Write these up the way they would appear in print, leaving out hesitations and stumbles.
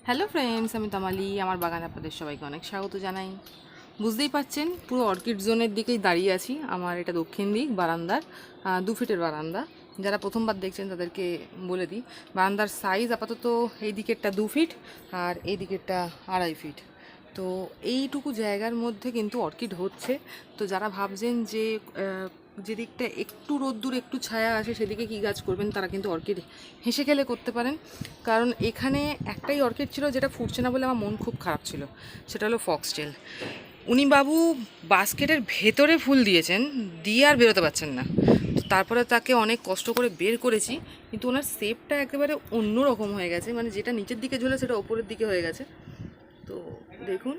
Hello friends, আমি তামালি। আমার বাগানে আপনাদের সবাইকে অনেক স্বাগত জানাই। বুঝতেই পাচ্ছেন, পুরো অর্কিড জোনের দিকেই দাঁড়িয়ে আছি। আমার এটা দক্ষিণ দিক, বারান্দার 2 ফিটের বারান্দা। যারা প্রথমবার দেখছেন তাদেরকে বলে দিই, বারান্দার সাইজ আপাতত এই দিকেরটা 2 ফিট আর এই দিকেরটা 2.5 ফিট। তো এইটুকু জায়গার মধ্যে কিন্তু অর্কিড হচ্ছে। তো যারা ভাবছেন যে যেদিকটা একটু রোদ্দুর একটু ছায়া আসে সেদিকে কী গাছ করবেন, তারা কিন্তু অর্কিড হেসে খেলে করতে পারেন। কারণ এখানে একটাই অর্কিড ছিল যেটা ফুটছে না বলে আমার মন খুব খারাপ ছিল, সেটা হলো ফক্সটেল। উনি বাবু বাস্কেটের ভেতরে ফুল দিয়েছেন, দিয়ে আর বেরোতে পারছেন না। তো তারপরে তাকে অনেক কষ্ট করে বের করেছি, কিন্তু ওনার শেপটা একেবারে অন্য রকম হয়ে গেছে। মানে যেটা নিচের দিকে ঝোলে সেটা ওপরের দিকে হয়ে গেছে। তো দেখুন,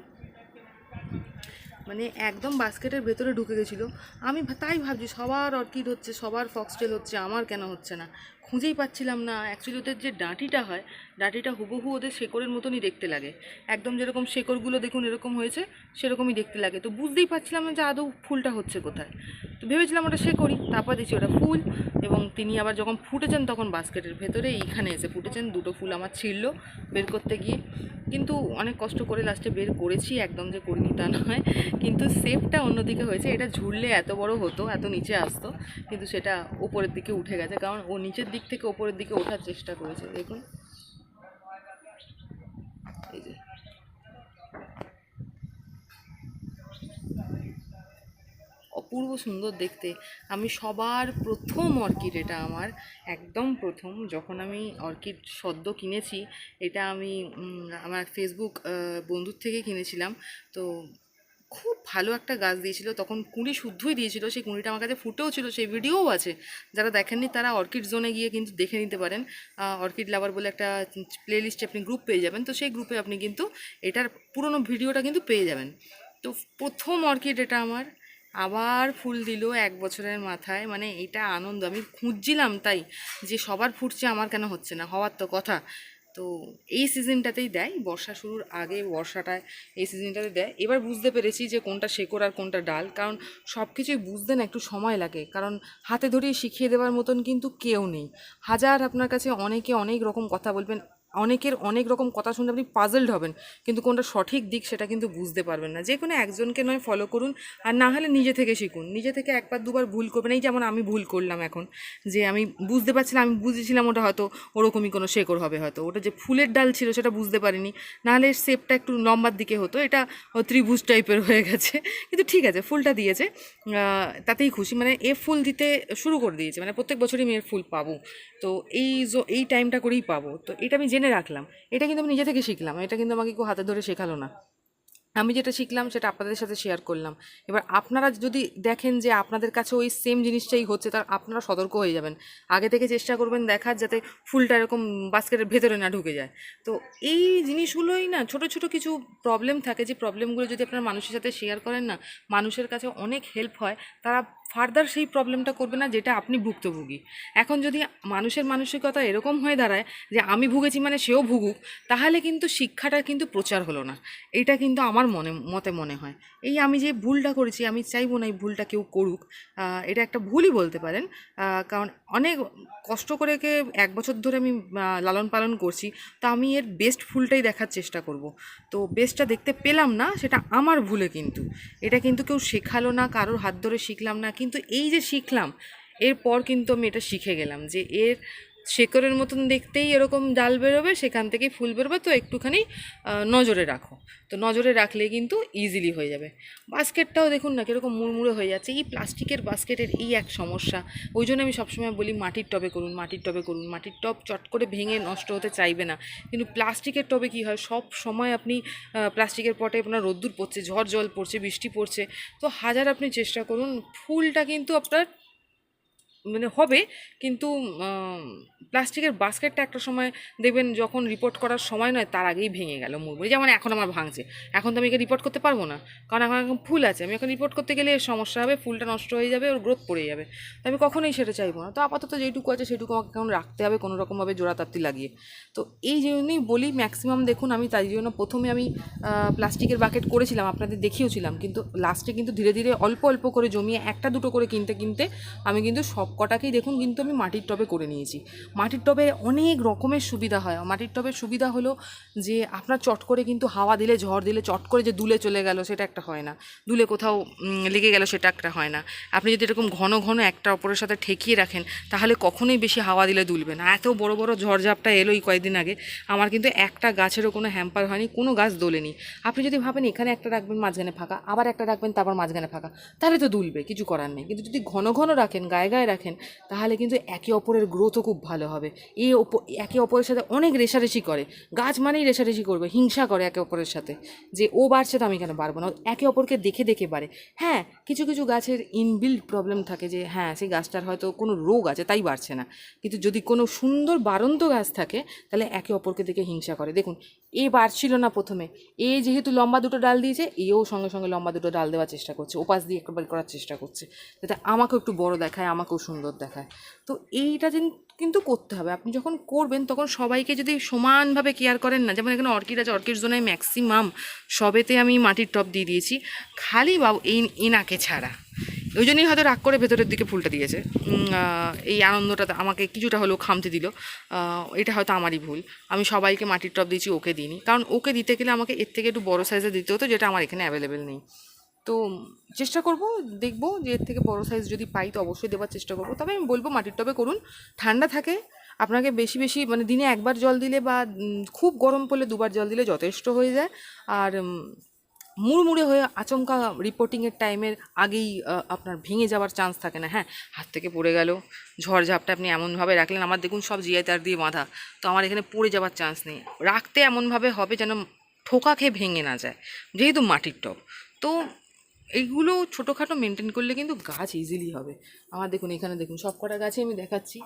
মানে একদম বাস্কেটের ভেতরে ঢুকে গেছিলো। আমি তাই ভাবছি সবার অর্কিড হচ্ছে, সবার ফক্সটেল হচ্ছে, আমার কেন হচ্ছে না, খুঁজেই পাচ্ছিলাম না। অ্যাকচুয়ালি ওদের যে ডাঁটিটা হয়, ডাঁটিটা হুবহু ওদের শেকড়ের মতনই দেখতে লাগে। একদম যেরকম শেকড়গুলো দেখুন এরকম হয়েছে, সেরকমই দেখতে লাগে। তো বুঝতেই পারছিলাম না যে আদৌ ফুলটা হচ্ছে কোথায়। তো ভেবেছিলাম ওটা শেকড়ই, তারপর দেখছি ওটা ফুল। এবং তিনি আবার যখন ফুটেছেন তখন বাস্কেটের ভেতরে এইখানে এসে ফুটেছেন। 2টো ফুল আমার ছিঁড়লো বের করতে গিয়ে, কিন্তু অনেক কষ্ট করে লাস্টে বের করেছি, একদম যে করিনি তা নয়। কিন্তু শেপটা অন্যদিকে হয়েছে। এটা ঝুললে এত বড় হতো, এত নিচে আসতো, কিন্তু সেটা ওপরের দিকে উঠে গেছে। কারণ ও নিচের দিক থেকে ওপরের দিকে ওঠার চেষ্টা করেছে। দেখুন, এই যে অপূর্ব সুন্দর দেখতে। আমি সবার প্রথম অর্কিড, এটা আমার একদম প্রথম, যখন আমি অর্কিড সদ্য কিনেছি, এটা আমি আমার ফেসবুক বন্ধুর থেকে কিনেছিলাম। তো খুব ভালো একটা গাছ দিয়েছিল, তখন কুঁড়ি শুদ্ধই দিয়েছিল। সেই কুঁড়িটা আমার কাছে ফুটেও ছিল, সেই ভিডিওও আছে। যারা দেখেননি তারা অর্কিড জোনে গিয়ে কিন্তু দেখে নিতে পারেন। অর্কিড লাভার বলে একটা প্লেলিস্টে আপনি গ্রুপ পেয়ে যাবেন। তো সেই গ্রুপে আপনি কিন্তু এটার পুরনো ভিডিওটা কিন্তু পেয়ে যাবেন। তো প্রথম অর্কিড এটা আমার, আবার ফুল দিল 1 বছরের মাথায়। মানে এটা আনন্দ। আমি খুঁজছিলাম তাই, যে সবার ফুটছে, আমার কেন হচ্ছে না, হওয়ার তো কথা। তো এই সিজনটাতেই দেয়, বর্ষা শুরুর আগে, বর্ষাটায় এই সিজনটাতে দেয়। এবার বুঝতে পেরেছি যে কোনটা শেকড় আর কোনটা ডাল। কারণ সব কিছুই বুঝতে না একটু সময় লাগে, কারণ হাতে ধরিয়ে শিখিয়ে দেওয়ার মতন কিন্তু কেউ নেই। হাজার আপনার কাছে অনেকে অনেক রকম কথা বলবেন, অনেকের অনেক রকম কথা শুনলে আপনি পাজলড হবেন, কিন্তু কোনটা সঠিক দিক সেটা কিন্তু বুঝতে পারবেন না। যে কোনো একজনকে নয় ফলো করুন, আর না হলে নিজে থেকে শিখুন। নিজে থেকে একবার দুবার ভুল করবেন। এই যেমন আমি ভুল করলাম এখন, যে আমি বুঝতে পারছিলাম, আমি বুঝেছিলাম ওটা হয়তো ওরকমই কোনো শেকড় হবে, হয়তো ওটা যে ফুলের ডাল ছিল সেটা বুঝতে পারিনি। নাহলে শেপটা একটু লম্বার দিকে হতো, এটা ত্রিভুজ টাইপের হয়ে গেছে। কিন্তু ঠিক আছে, ফুলটা দিয়েছে, তাতেই খুশি। মানে এ ফুল দিতে শুরু করে দিয়েছে, মানে প্রত্যেক বছরই আমি এর ফুল পাবো। তো এই টাইমটা করেই পাবো, তো এটা আমি জেনে রাখলাম। এটা কিন্তু আমি নিজে থেকে শিখলাম, এটা কিন্তু আমাকে কেউ হাতে ধরে শেখালো না। আমি যেটা শিখলাম সেটা আপনাদের সাথে শেয়ার করলাম। এবার আপনারা যদি দেখেন যে আপনাদের কাছে ওই সেম জিনিসটাই হচ্ছে, তার আপনারা সতর্ক হয়ে যাবেন। আগে থেকে চেষ্টা করবেন দেখার, যাতে ফুলটা এরকম বাস্কেটের ভেতরে না ঢুকে যায়। তো এই জিনিসগুলোই না, ছোট ছোট কিছু প্রবলেম থাকে, যে প্রবলেমগুলো যদি আপনারা মানুষের সাথে শেয়ার করেন না, মানুষের কাছে অনেক হেল্প হয়। তারা ফার্দার সেই প্রবলেমটা করবে না যেটা আপনি ভুক্তভোগী। এখন যদি মানুষের মানসিকতা এরকম হয়ে দাঁড়ায় যে আমি ভুগেছি মানে সেও ভুগুক, তাহলে কিন্তু শিক্ষাটা কিন্তু প্রচার হলো না। এটা কিন্তু আমার মতে মনে হয়। এই আমি যে ভুলটা করেছি, আমি চাইবো না এই ভুলটা কেউ করুক। এটা একটা ভুলই বলতে পারেন। কারণ অনেক কষ্ট করে 1 বছর ধরে আমি লালন পালন করছি। তো আমি এর বেস্ট ফুলটাই দেখার চেষ্টা করব। তো বেস্টটা দেখতে পেলাম না, সেটা আমার ভুলে। কিন্তু এটা কিন্তু কেউ শেখালো না, কারোর হাত ধরে শিখলাম না। কিন্তু এই যে শিখলাম, এরপর কিন্তু আমি এটা শিখে গেলাম যে এর শেকড়ের মতন দেখতেই এরকম ডাল বেরোবে, সেখান থেকেই ফুল বেরোবে। তো একটুখানি নজরে রাখো। তো নজরে রাখলে কিন্তু ইজিলি হয়ে যাবে। বাস্কেটটাও দেখুন না কীরকম মুড়মুড়ে হয়ে যাচ্ছে। এই প্লাস্টিকের বাস্কেটের এই এক সমস্যা। ওই জন্য আমি সবসময় বলি মাটির টবে করুন, মাটির টবে করুন। মাটির টব চট করে ভেঙে নষ্ট হতে চাইবে না। কিন্তু প্লাস্টিকের টবে কী হয়, সব সময় আপনি প্লাস্টিকের পটে আপনার রোদ্দুর পড়ছে, ঝড় জল পড়ছে, বৃষ্টি পড়ছে। তো হাজার আপনি চেষ্টা করুন, ফুলটা কিন্তু আপনার মানে হবে। কিন্তু প্লাস্টিকের বাস্কেটটা একটা সময় দেখবেন, যখন রিপোর্ট করার সময় নয় তার আগেই ভেঙে গেল মুড়মুড়ে। যেমন এখন আমার ভাঙছে, এখন তো আমি একে রিপোর্ট করতে পারবো না, কারণ এখন ফুল আছে। আমি এখন রিপোর্ট করতে গেলে এর সমস্যা হবে, ফুলটা নষ্ট হয়ে যাবে, ওর গ্রোথ পড়ে যাবে। তো আমি কখনোই সেটা চাইবো না। তো আপাতত যেটুকু আছে সেটুকু আমাকে এখন রাখতে হবে কোনো রকমভাবে জোড়াতাপ্তি লাগিয়ে। তো এই জন্যই বলি, ম্যাক্সিমাম দেখুন, আমি তাই জন্য প্রথমে আমি প্লাস্টিকের বাকেট করেছিলাম, আপনাদের দেখিয়েছিলাম। কিন্তু লাস্টে কিন্তু ধীরে ধীরে অল্প অল্প করে জমিয়ে একটা দুটো করে কিনতে কিনতে আমি কিন্তু সব সবকটাকেই দেখুন কিন্তু আমি মাটির টবে করে নিয়েছি। মাটির টবে অনেক রকমের সুবিধা হয়। মাটির টবের সুবিধা হলো যে আপনার চট করে কিন্তু হাওয়া দিলে, ঝড় দিলে চট করে যে দুলে চলে গেল সেটা একটা হয় না, দুলে কোথাও লেগে গেল সেটা একটা হয় না। আপনি যদি এরকম ঘন ঘন একটা অপরের সাথে ঠেকিয়ে রাখেন তাহলে কখনোই বেশি হাওয়া দিলে দুলবে না। এত বড় বড় ঝড়ঝাপটা এলো এই কয়েকদিন আগে, আমার কিন্তু একটা গাছেরও কোনো হ্যাম্পার হয়নি, কোনো গাছ দোলেনি। আপনি যদি ভাবেন এখানে একটা রাখবেন মাঝখানে ফাঁকা, আবার একটা রাখবেন তারপর মাঝখানে ফাঁকা, তাহলে তো দুলবে, কিছু করার নেই। কিন্তু যদি ঘন ঘন রাখেন, গায়ে গায়ে রাখেন, তাহলে কিন্তু একে অপরের গ্রোথও খুব ভালো হবে। একে অপরের সাথে অনেক রেশারেশি করে, গাছ মানেই রেশারেশি করবে, হিংসা করে একে অপরের সাথে, যে ও বাড়ছে তো আমি কেন পারবো না, একে অপরকে দেখে দেখে বাড়ে। হ্যাঁ, কিছু কিছু গাছের ইনবিল্ট প্রবলেম থাকে যে হ্যাঁ সেই গাছটার হয়তো কোনো রোগ আছে তাই বাড়ছে না, কিন্তু যদি কোনো সুন্দর বাড়ন্ত গাছ থাকে তাহলে একে অপরকে দেখে হিংসা করে। দেখুন এ বাড়ছিল না প্রথমে, এ যেহেতু লম্বা দুটো ডাল দিয়েছে, এও সঙ্গে সঙ্গে লম্বা দুটো ডাল দেওয়ার চেষ্টা করছে, ওপাশ দিয়ে একবার করার চেষ্টা করছে যাতে আমাকেও একটু বড় দেখায়, আমাকেও সুন্দর দেখায়। তো এইটা কিন্তু করতে হবে। আপনি যখন করবেন তখন সবাইকে যদি সমানভাবে কেয়ার করেন না, যেমন এখানে অর্কিড আছে, অর্কিড জোনায় ম্যাক্সিমাম সবেতে আমি মাটির টব দিয়ে দিয়েছি, খালি বাবু এনাকে ছাড়া। ওই জন্যই হয়তো রাগ করে ভেতরের দিকে ফুলটা দিয়েছে। এই আনন্দটা আমাকে কিছুটা হলেও খামতে দিল, এটা হয়তো আমারই ভুল। আমি সবাইকে মাটির টব দিয়েছি, ওকে দিইনি, কারণ ওকে দিতে গেলে আমাকে এর থেকে একটু বড়ো সাইজে দিতে হতো, যেটা আমার এখানে অ্যাভেলেবেল নেই। তো চেষ্টা করব, দেখব যে এর থেকে বড়ো সাইজ যদি পাই তো অবশ্যই দেওয়ার চেষ্টা করব। তবে আমি বলবো মাটির টবে করুন, ঠান্ডা থাকে, আপনাকে বেশি বেশি মানে দিনে একবার জল দিলে বা খুব গরম পড়লে দুবার জল দিলে যথেষ্ট হয়ে যায়। আর মুড়মুড়ে হয়ে আচমকা রিপোর্টিংয়ের টাইমের আগেই আপনার ভেঙে যাওয়ার চান্স থাকে না। হ্যাঁ, হাত থেকে পড়ে গেল, ঝড়ঝাপটা আপনি এমনভাবে রাখলেন, আমার দেখুন সব জিআই তার দিয়ে বাঁধা, তো আমার এখানে পড়ে যাওয়ার চান্স নেই। রাখতে এমনভাবে হবে যেন ঠোকা খেয়ে ভেঙে না যায়, যেহেতু মাটির টব। তো এইগুলো ছোটোখাটো মেনটেন করলে কিন্তু গাছ ইজিলি হবে। আমার দেখুন এখানে দেখুন সব কটা গাছে আমি দেখাচ্ছি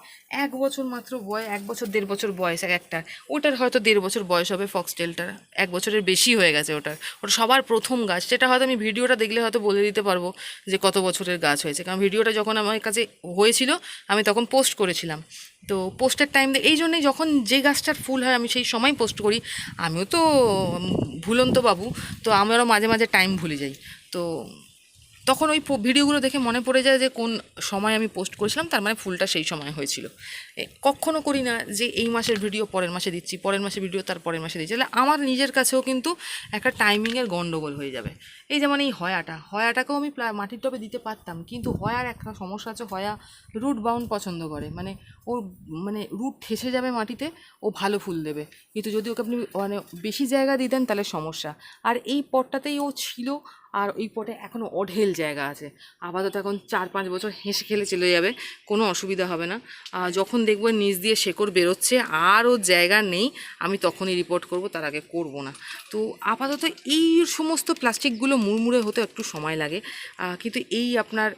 1 বছর মাত্র বয়স, 1 বছর 1.5 বছর বয়স এক একটা। ওটার হয়তো 1.5 বছর বয়স হবে, ফক্সটেলটার 1 বছরের বেশি হয়ে গেছে। ওটা সবার প্রথম গাছ, সেটা হয়তো আমি ভিডিওটা দেখলে হয়তো বলে দিতে পারবো যে কত বছরের গাছ হয়েছে, কারণ ভিডিওটা যখন আমার কাছে হয়েছিল আমি তখন পোস্ট করেছিলাম। তো পোস্টের টাইম এই জন্যই যখন যে গাছটার ফুল হয় আমি সেই সময় পোস্ট করি। আমিও তো ভুলন্ত বাবু, তো আমারও মাঝে মাঝে টাইম ভুলে যাই। তো তখন ওই ভিডিওগুলো দেখে মনে পড়ে যায় যে কোন সময় আমি পোস্ট করেছিলাম, তার মানে ফুলটা সেই সময় হয়েছিল। কখনও করি না যে এই মাসের ভিডিও পরের মাসে দিচ্ছি, পরের মাসের ভিডিও তার পরের মাসে দিচ্ছি, তাহলে আমার নিজের কাছেও কিন্তু একটা টাইমিংয়ের গণ্ডগোল হয়ে যাবে। এই যেমন এই হয়াটাকেও আমি মাটির টবে দিতে পারতাম, কিন্তু হয়ার একটা সমস্যা আছে, হয়া রুট বাউন্ড পছন্দ করে, মানে ওর মানে রুট ঠেসে যাবে মাটিতে, ও ভালো ফুল দেবে। কিন্তু যদি ওকে আপনি মানে বেশি জায়গা দিতেন তাহলে সমস্যা। আর এই পটটাতেই ও ছিল, আর ওই পটে এখনও অঢেল জায়গা আছে। আপাতত এখন 4-5 বছর হেসে খেলে চলে যাবে, কোনো অসুবিধা হবে না। যখন দেখবো নিচ দিয়ে শেকড় বেরোচ্ছে আর ওর জায়গা নেই, আমি তখনই রিপোর্ট করব, তার আগে করব না। তো আপাতত এই সমস্ত প্লাস্টিকগুলো মুড়মুড়ে হতে একটু সময় লাগে, কিন্তু এই আপনার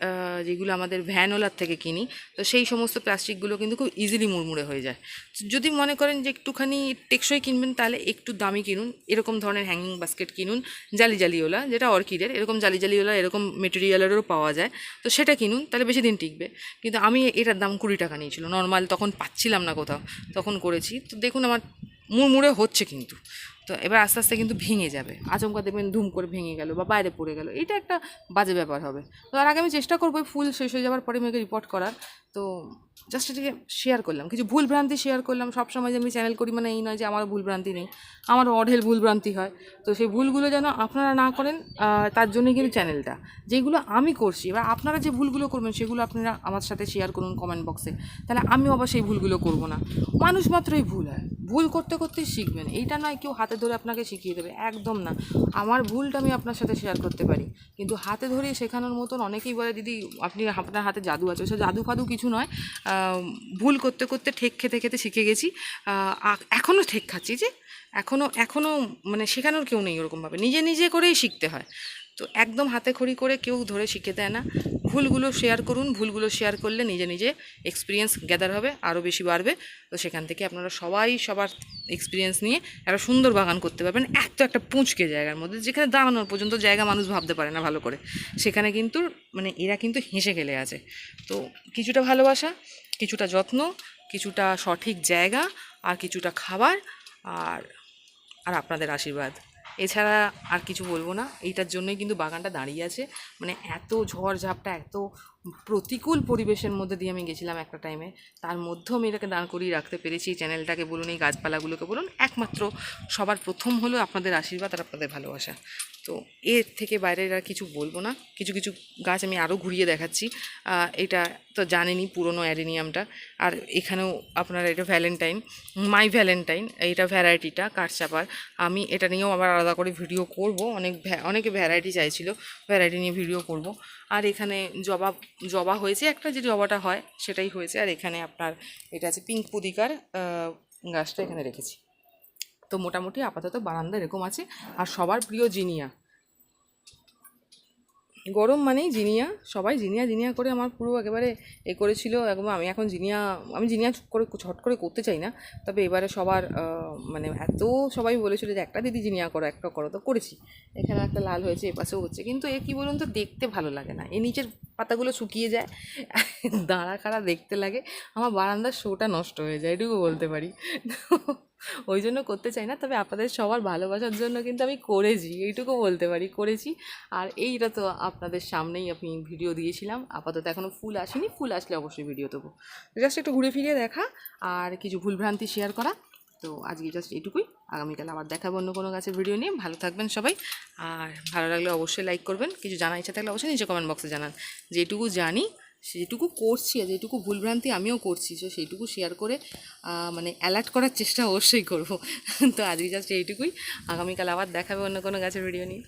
যেগুলো আমাদের ভ্যানওয়ালার থেকে কিনি, তো সেই সমস্ত প্লাস্টিকগুলো কিন্তু খুব ইজিলি মুড়মুড়ে হয়ে যায়। যদি মনে করেন যে একটুখানি টেকসই কিনবেন তাহলে একটু দামি কিনুন, এরকম ধরনের হ্যাঙ্গিং বাস্কেট কিনুন, জালি জালিওলা, যেটা অর্কিডের এরকম জালি জালিওলা এরকম মেটেরিয়ালেরও পাওয়া যায়, তো সেটা কিনুন, তাহলে বেশি দিন টিকবে। কিন্তু আমি এটার দাম 20 টাকা নিয়েছিল, নর্মাল তখন পাচ্ছিলাম না কোথাও, তখন করেছি। তো দেখুন আমার মুড়মুড়ে হচ্ছে কিন্তু, তো এবার আস্তে আস্তে কিন্তু ভেঙে যাবে, আচমকা দেখবেন ধুম করে ভেঙে গেল বা বাইরে পড়ে গেল, এটা একটা বাজে ব্যাপার হবে। তো আর আগে আমি চেষ্টা করবো ফুল শেষ হয়ে যাওয়ার পরে মেয়েকে রিপোর্ট করার। তো জাস্ট এটাকে শেয়ার করলাম, কিছু ভুলভ্রান্তি শেয়ার করলাম। সবসময় যে আমি চ্যানেল করি মানে এই নয় যে আমারও ভুলভ্রান্তি নেই, আমারও অঢেল ভুলভ্রান্তি হয়। তো সেই ভুলগুলো যেন আপনারা না করেন, তার জন্যই কিন্তু চ্যানেলটা। যেগুলো আমি করছি এবার আপনারা যে ভুলগুলো করবেন সেগুলো আপনারা আমার সাথে শেয়ার করুন কমেন্ট বক্সে, তাহলে আমিও আবার সেই ভুলগুলো করব না। মানুষ মাত্রই ভুল হয়, ভুল করতে করতেই শিখবেন, এইটা নয় কেউ হাতে ধরে আপনাকে শিখিয়ে দেবে, একদম না। আমার ভুলটা আমি আপনার সাথে শেয়ার করতে পারি, কিন্তু হাতে ধরে শেখানোর মতন অনেকেই বলে দিদি আপনি আপনার হাতে জাদু আছে, ওসব জাদু ফাদু কিছু নয়। ভুল করতে করতে ঠেক খেতে খেতে শিখে গেছি, এখনও ঠেক খাচ্ছি, যে এখনও মানে শেখানোর কেউ নেই ওরকমভাবে, নিজে নিজে করেই শিখতে হয়। তো একদম হাতে খড়ি করে কেউ ধরে শিখে দেয় না। ভুলগুলো শেয়ার করুন, ভুলগুলো শেয়ার করলে নিজে নিজে এক্সপিরিয়েন্স গ্যাদার হবে, আরও বেশি বাড়বে। তো সেখান থেকে আপনারা সবাই সবার এক্সপিরিয়েন্স নিয়ে একটা সুন্দর বাগান করতে পারবেন, একটা পুঁচকে জায়গার মধ্যে, যেখানে দাঁড়ানোর পর্যন্ত জায়গা মানুষ ভাবতে পারে না ভালো করে, সেখানে কিন্তু মানে এরা কিন্তু হেসে খেলে আছে। তো কিছুটা ভালোবাসা, কিছুটা যত্ন, কিছুটা সঠিক জায়গা, আর কিছুটা খাবার, আর আর আপনাদের আশীর্বাদ, এছাড়া আর কিছু বলবো না। এইটার জন্যই কিন্তু বাগানটা দাঁড়িয়ে আছে, মানে এত ঝড় ঝাপটা, এত প্রতিকূল পরিবেশের মধ্যে দিয়ে আমি গেছিলাম একটা টাইমে, তার মধ্যেও আমি এটাকে দাঁড় করিয়ে রাখতে পেরেছি। চ্যানেলটাকে বলুন, এই গাছপালাগুলোকে বলুন, একমাত্র সবার প্রথম হলো আপনাদের আশীর্বাদ আর আপনাদের ভালোবাসা। তো এর থেকে বাইরের আর কিছু বলবো না। কিছু কিছু গাছ আমি আরও ঘুরিয়ে দেখাচ্ছি। এটা তো জানেনই, পুরনো অ্যাডেনিয়ামটা। আর এখানেও আপনারা, এটা ভ্যালেন্টাইন, মাই ভ্যালেন্টাইন, এইটা ভ্যারাইটিটা কাঠচাপার। আমি এটা নিয়েও আবার আলাদা করে ভিডিও করব। অনেকে ভ্যারাইটি চাইছিল, ভ্যারাইটি নিয়ে ভিডিও করব। আর এখানে জবা জবা হয়েছে, একটা যে জবাটা হয় সেটাই হয়েছে। আর এখানে আপনার এটা আছে পিঙ্ক পুদিকার গাছটা এখানে রেখেছি। তো মোটামুটি আপাতত বারান্দা এরকম আছে। আর সবার প্রিয় জিনিয়া, গরম মানেই জিনিয়া, সবাই জিনিয়া জিনিয়া করে আমার পুরো একেবারে করেছিল একদম। আমি জিনিয়া ছট করে করতে চাই না, তবে এবারে সবার মানে এত সবাই বলেছিল যে একটা দিদি জিনিয়া করো, একটা করো, তো করেছি। এখানে একটা লাল হয়েছে, এপাশেও হচ্ছে, কিন্তু এ কী বলুন তো, দেখতে ভালো লাগে না, এই নিচের পাতাগুলো শুকিয়ে যায়, দাঁড়া খাড়া দেখতে লাগে, আমার বারান্দার শোটা নষ্ট হয়ে যায়, এটুকু বলতে পারি। ওই জন্য করতে চাই না, তবে আপনাদের সবার ভালোবাসার জন্য কিন্তু আমি করেছি, এইটুকু বলতে পারি, করেছি। আর এইটা তো আপনাদের সামনেই আমি ভিডিও দিয়েছিলাম, আপাতত এখনও ফুল আসেনি, ফুল আসলে অবশ্যই ভিডিও দেবো। জাস্ট একটু ঘুরে ফিরে দেখা আর কিছু ভুলভ্রান্তি শেয়ার করা। তো আজকে জাস্ট এইটুকুই, আগামীকাল আবার দেখাবো অন্য কোনো গাছের ভিডিও নিয়ে। ভালো থাকবেন সবাই, আর ভালো লাগলে অবশ্যই লাইক করবেন, কিছু জানার ইচ্ছা থাকলে অবশ্যই নিচে কমেন্ট বক্সে জানান। যেটুকু জানি সেটুকু করছি, আর যেটুকু ভুলভ্রান্তি আমিও করছি, তো সেইটুকু শেয়ার করে মানে অ্যালার্ট করার চেষ্টা অবশ্যই করব। তো আজকে জাস্ট এইটুকুই, আগামীকাল আবার দেখাবে অন্য কোনো গাছের ভিডিও নিয়ে।